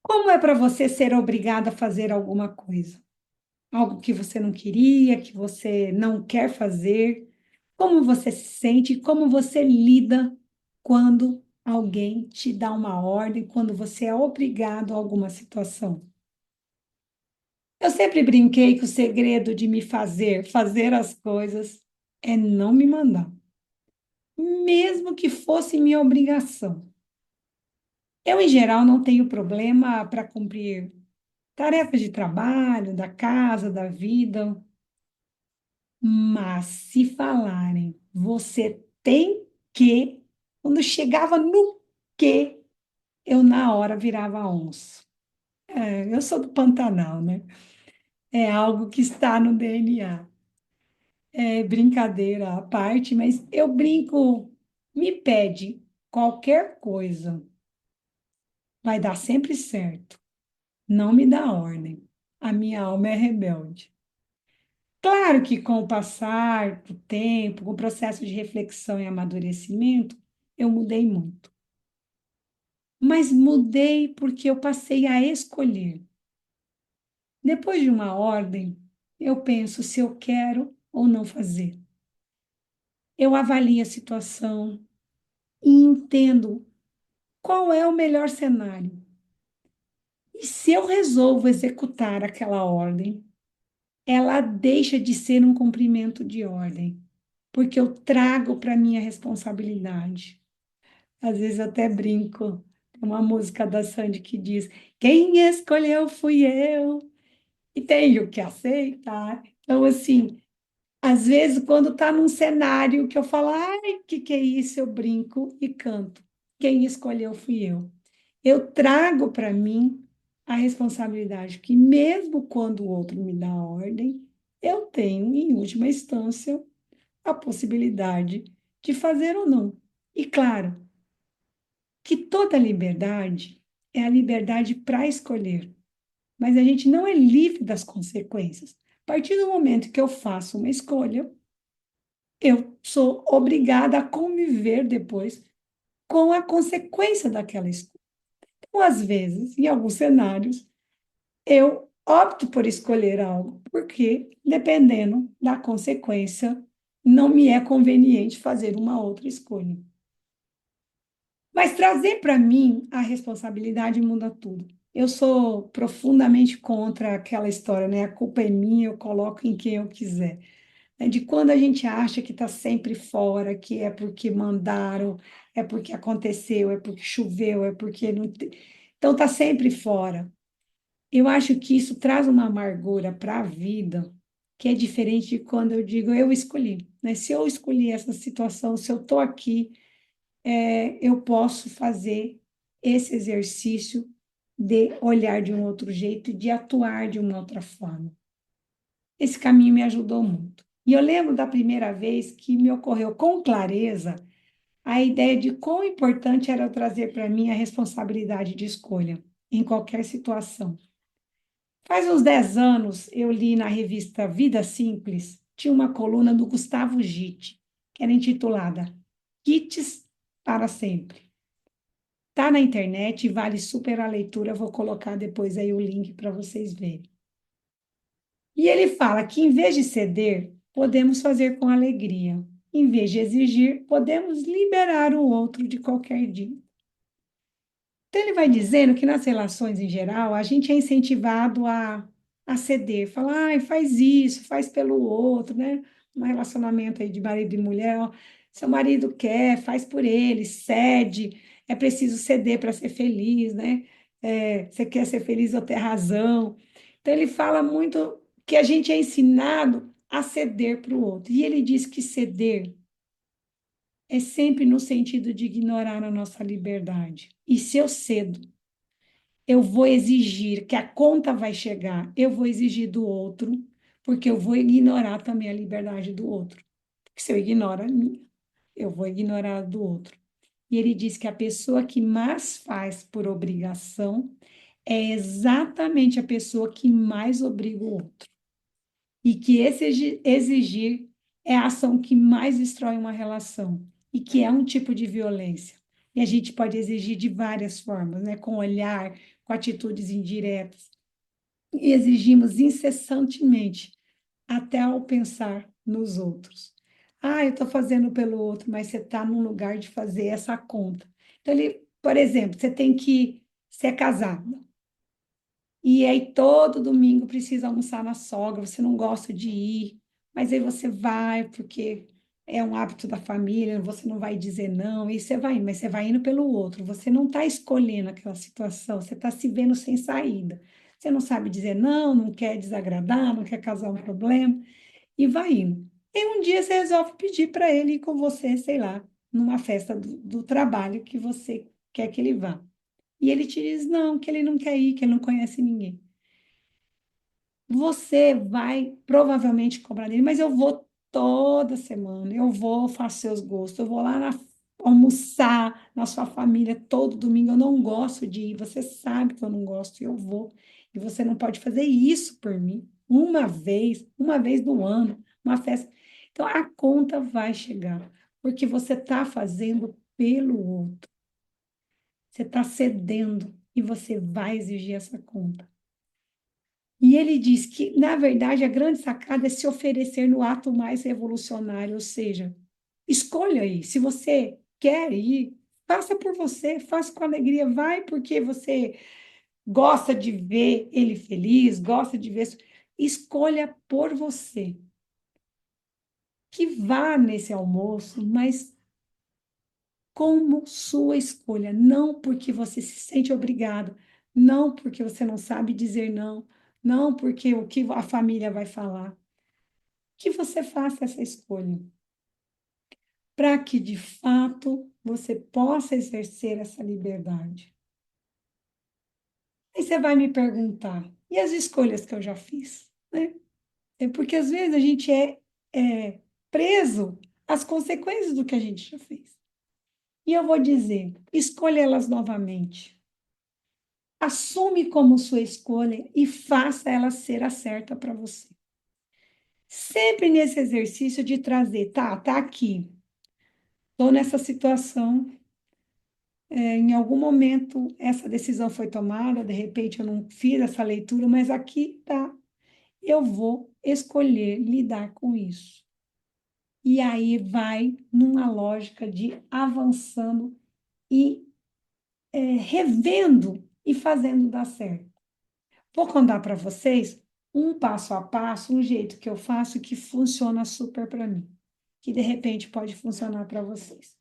Como é para você ser obrigada a fazer alguma coisa? Algo que você não queria, que você não quer fazer? Como você se sente? Como você lida quando alguém te dá uma ordem, quando você é obrigado a alguma situação? Eu sempre brinquei que o segredo de me fazer as coisas, é não me mandar, mesmo que fosse minha obrigação. Eu, em geral, não tenho problema para cumprir tarefas de trabalho, da casa, da vida. Mas se falarem, você tem que, quando chegava no que, eu na hora virava onça. Eu sou do Pantanal, né? É algo que está no DNA. É brincadeira à parte, mas eu brinco, me pede qualquer coisa, vai dar sempre certo. Não me dá ordem. A minha alma é rebelde. Claro que com o passar do tempo, com o processo de reflexão e amadurecimento, eu mudei muito. Mas mudei porque eu passei a escolher. Depois de uma ordem, eu penso se eu quero ou não fazer. Eu avalio a situação e entendo qual é o melhor cenário. E se eu resolvo executar aquela ordem, ela deixa de ser um cumprimento de ordem, porque eu trago para minha responsabilidade. Às vezes eu até brinco. Tem uma música da Sandy que diz: Quem escolheu fui eu e tenho que aceitar. Então, assim, às vezes, quando está num cenário que eu falo, ai, que é isso? Eu brinco e canto. Quem escolheu fui eu. Eu trago para mim a responsabilidade que, mesmo quando o outro me dá ordem, eu tenho, em última instância, a possibilidade de fazer ou não. E claro, que toda liberdade é a liberdade para escolher, mas a gente não é livre das consequências. A partir do momento que eu faço uma escolha, eu sou obrigada a conviver depois com a consequência daquela escolha. Então, às vezes, em alguns cenários, eu opto por escolher algo, porque, dependendo da consequência, não me é conveniente fazer uma outra escolha. Mas trazer para mim a responsabilidade muda tudo. Eu sou profundamente contra aquela história, né? A culpa é minha, eu coloco em quem eu quiser. De quando a gente acha que está sempre fora, que é porque mandaram, é porque aconteceu, é porque choveu, é porque não. Então está sempre fora. Eu acho que isso traz uma amargura para a vida que é diferente de quando eu digo eu escolhi, né? Se eu escolhi essa situação, se eu estou aqui eu posso fazer esse exercício de olhar de um outro jeito e de atuar de uma outra forma. Esse caminho me ajudou muito. E eu lembro da primeira vez que me ocorreu com clareza a ideia de quão importante era eu trazer para mim a responsabilidade de escolha em qualquer situação. Faz uns 10 anos eu li na revista Vida Simples, tinha uma coluna do Gustavo Gitti, que era intitulada Kits para Sempre. Tá na internet e vale super a leitura. Eu vou colocar depois aí o link para vocês verem. E ele fala que em vez de ceder, podemos fazer com alegria. Em vez de exigir, podemos liberar o outro de qualquer dia. Então ele vai dizendo que nas relações em geral, a gente é incentivado a ceder, falar, ai, faz isso, faz pelo outro, né? Um relacionamento aí de marido e mulher, ó, seu marido quer, faz por ele, cede, é preciso ceder para ser feliz, né? Você quer ser feliz ou ter razão. Então ele fala muito que a gente é ensinado a ceder para o outro. E ele diz que ceder é sempre no sentido de ignorar a nossa liberdade. E se eu cedo, eu vou exigir que a conta vai chegar, eu vou exigir do outro, porque eu vou ignorar também a liberdade do outro. Porque se eu ignoro a minha, eu vou ignorar a do outro. E ele diz que a pessoa que mais faz por obrigação é exatamente a pessoa que mais obriga o outro. E que esse exigir é a ação que mais destrói uma relação e que é um tipo de violência. E a gente pode exigir de várias formas, né? Com olhar, com atitudes indiretas. E exigimos incessantemente, até ao pensar nos outros. Ah, eu estou fazendo pelo outro, mas você está num lugar de fazer essa conta. Então, ele, por exemplo, você tem que ser casado. E aí todo domingo precisa almoçar na sogra, você não gosta de ir, mas aí você vai porque é um hábito da família, você não vai dizer não, e você vai indo, mas você vai indo pelo outro, você não está escolhendo aquela situação, você está se vendo sem saída. Você não sabe dizer não, não quer desagradar, não quer causar um problema, e vai indo. E um dia você resolve pedir para ele ir com você, sei lá, numa festa do trabalho que você quer que ele vá. E ele te diz não, que ele não quer ir, que ele não conhece ninguém. Você vai provavelmente cobrar dele, mas eu vou toda semana, eu vou, faço seus gostos, eu vou lá almoçar na sua família todo domingo, eu não gosto de ir, você sabe que eu não gosto, eu vou, e você não pode fazer isso por mim, uma vez do ano, uma festa. Então, a conta vai chegar, porque você está fazendo pelo outro, você está cedendo, e você vai exigir essa conta. E ele diz que, na verdade, a grande sacada é se oferecer no ato mais revolucionário, ou seja, escolha aí. Se você quer ir, faça por você, faça com alegria, vai porque você gosta de ver ele feliz, gosta de ver. Escolha por você. Que vá nesse almoço, mas como sua escolha, não porque você se sente obrigado, não porque você não sabe dizer não, não porque o que a família vai falar. Que você faça essa escolha, para que de fato você possa exercer essa liberdade. Aí você vai me perguntar, e as escolhas que eu já fiz, né? É porque às vezes a gente é preso às consequências do que a gente já fez. E eu vou dizer, escolha elas novamente. Assume como sua escolha e faça ela ser a certa para você. Sempre nesse exercício de trazer, tá aqui, estou nessa situação, em algum momento essa decisão foi tomada, de repente eu não fiz essa leitura, mas aqui tá, eu vou escolher lidar com isso. E aí vai numa lógica de avançando e revendo e fazendo dar certo. Vou contar para vocês um passo a passo, um jeito que eu faço que funciona super para mim, que de repente pode funcionar para vocês.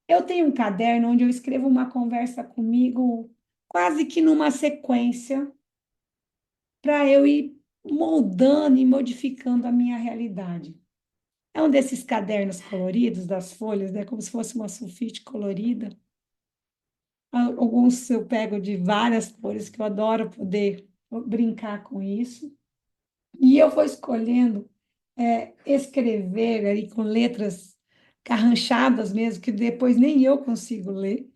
Eu tenho um caderno onde eu escrevo uma conversa comigo, quase que numa sequência, para eu ir moldando e modificando a minha realidade. É um desses cadernos coloridos das folhas, né? Como se fosse uma sulfite colorida. Alguns eu pego de várias cores, que eu adoro poder brincar com isso. E eu vou escolhendo escrever ali com letras carranchadas mesmo, que depois nem eu consigo ler,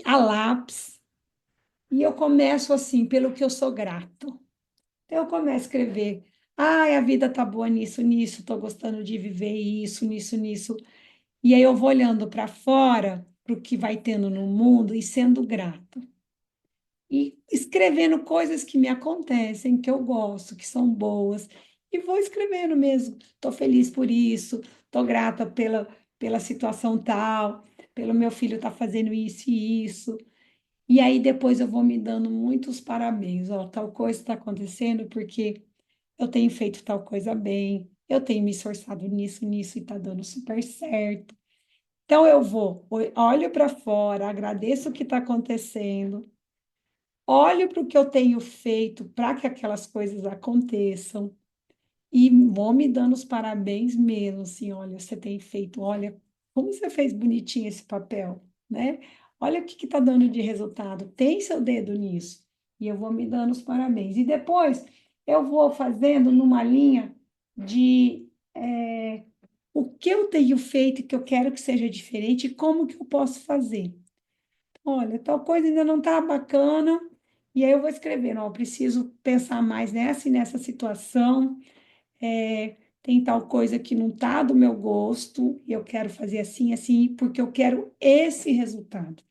a lápis. E eu começo assim, pelo que eu sou grato. Então, eu começo a escrever. Ai, a vida tá boa nisso, nisso, tô gostando de viver isso, nisso, nisso. E aí eu vou olhando para fora, para o que vai tendo no mundo e sendo grato. E escrevendo coisas que me acontecem, que eu gosto, que são boas. E vou escrevendo mesmo. Estou feliz por isso, estou grata pela situação tal, pelo meu filho estar fazendo isso e isso. E aí depois eu vou me dando muitos parabéns. Ó, tal coisa está acontecendo porque eu tenho feito tal coisa bem, eu tenho me esforçado nisso, nisso e está dando super certo. Então eu vou, olho para fora, agradeço o que está acontecendo, olho para o que eu tenho feito para que aquelas coisas aconteçam. E vou me dando os parabéns mesmo, assim, olha, você tem feito, olha, como você fez bonitinho esse papel, né? Olha o que está dando de resultado, tem seu dedo nisso. E eu vou me dando os parabéns. E depois eu vou fazendo numa linha de o que eu tenho feito que eu quero que seja diferente e como que eu posso fazer. Olha, tal coisa ainda não está bacana, e aí eu vou escrever, não, eu preciso pensar mais nessa e nessa situação, tem tal coisa que não está do meu gosto, e eu quero fazer assim, assim, porque eu quero esse resultado.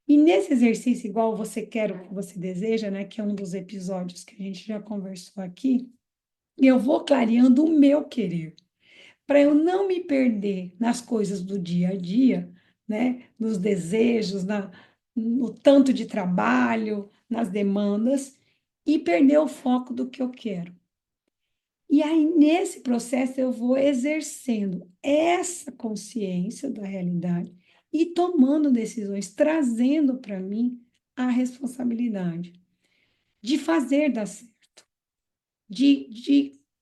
E nesse exercício, igual você quer o que você deseja, né, que é um dos episódios que a gente já conversou aqui, eu vou clareando o meu querer, para eu não me perder nas coisas do dia a dia, né, nos desejos, no tanto de trabalho, nas demandas, e perder o foco do que eu quero. E aí, nesse processo, eu vou exercendo essa consciência da realidade e tomando decisões, trazendo para mim a responsabilidade de fazer dar certo,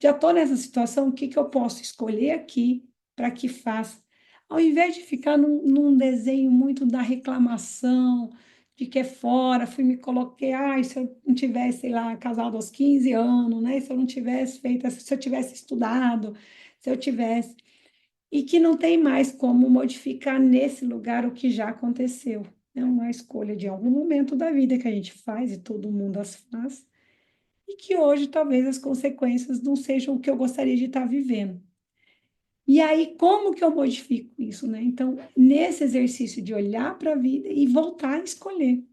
já estou nessa situação, o que que eu posso escolher aqui para que faça? Ao invés de ficar num desenho muito da reclamação, de que é fora, fui me coloquei, ai, se eu não tivesse, sei lá, casado aos 15 anos, né? Se eu não tivesse feito, se eu tivesse estudado, se eu tivesse. E que não tem mais como modificar nesse lugar o que já aconteceu. É uma escolha de algum momento da vida que a gente faz, e todo mundo as faz, e que hoje talvez as consequências não sejam o que eu gostaria de estar vivendo. E aí, como que eu modifico isso, né? Então, nesse exercício de olhar para a vida e voltar a escolher. O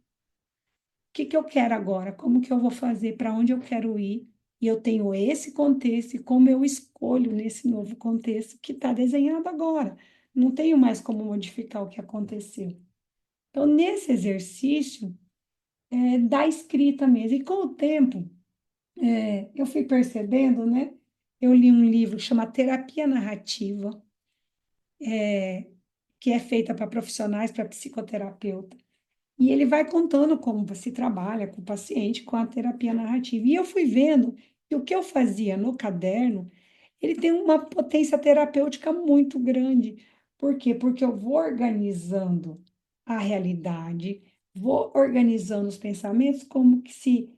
que que eu quero agora? Como que eu vou fazer? Para onde eu quero ir? E eu tenho esse contexto e como eu escolho nesse novo contexto que está desenhado agora. Não tenho mais como modificar o que aconteceu. Então, nesse exercício, da escrita mesmo. E com o tempo, eu fui percebendo, né? Eu li um livro que chama Terapia Narrativa, que é feita para profissionais, para psicoterapeuta. E ele vai contando como se trabalha com o paciente com a terapia narrativa. E eu fui vendo que o que eu fazia no caderno, ele tem uma potência terapêutica muito grande. Por quê? Porque eu vou organizando a realidade, vou organizando os pensamentos como que se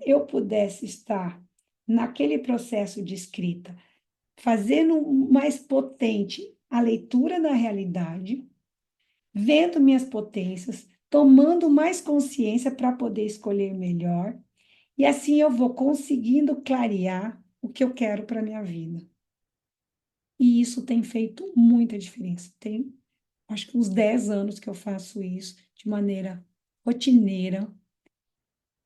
eu pudesse estar naquele processo de escrita, fazendo mais potente a leitura da realidade, vendo minhas potências, tomando mais consciência para poder escolher melhor, e assim eu vou conseguindo clarear o que eu quero para minha vida. E isso tem feito muita diferença. Tem, acho que uns 10 anos que eu faço isso de maneira rotineira,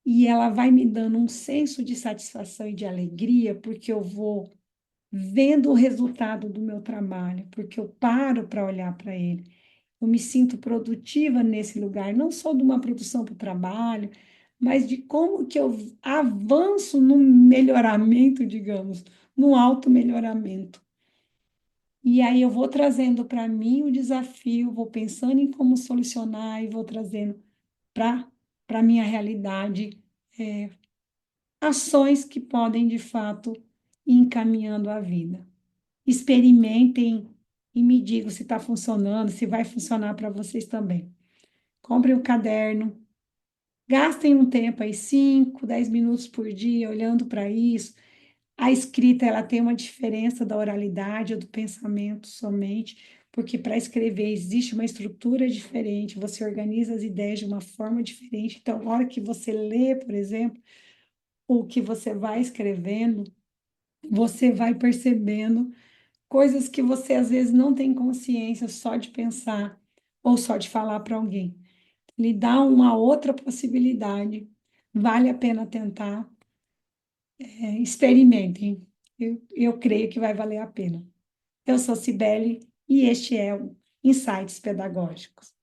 e ela vai me dando um senso de satisfação e de alegria, porque eu vou vendo o resultado do meu trabalho, porque eu paro para olhar para ele. Eu me sinto produtiva nesse lugar, não só de uma produção para o trabalho, mas de como que eu avanço no melhoramento, digamos, no auto-melhoramento. E aí eu vou trazendo para mim o desafio, vou pensando em como solucionar e vou trazendo para a minha realidade ações que podem, de fato, ir encaminhando a vida. Experimentem e me digam se está funcionando, se vai funcionar para vocês também. Comprem um caderno, gastem um tempo aí, 5, 10 minutos por dia, olhando para isso. A escrita, ela tem uma diferença da oralidade ou do pensamento somente, porque para escrever existe uma estrutura diferente, você organiza as ideias de uma forma diferente. Então, na hora que você lê, por exemplo, o que você vai escrevendo, você vai percebendo coisas que você às vezes não tem consciência só de pensar ou só de falar para alguém. Lhe dá uma outra possibilidade. Vale a pena tentar. Experimentem. Eu creio que vai valer a pena. Eu sou Cibele e este é o Insights Pedagógicos.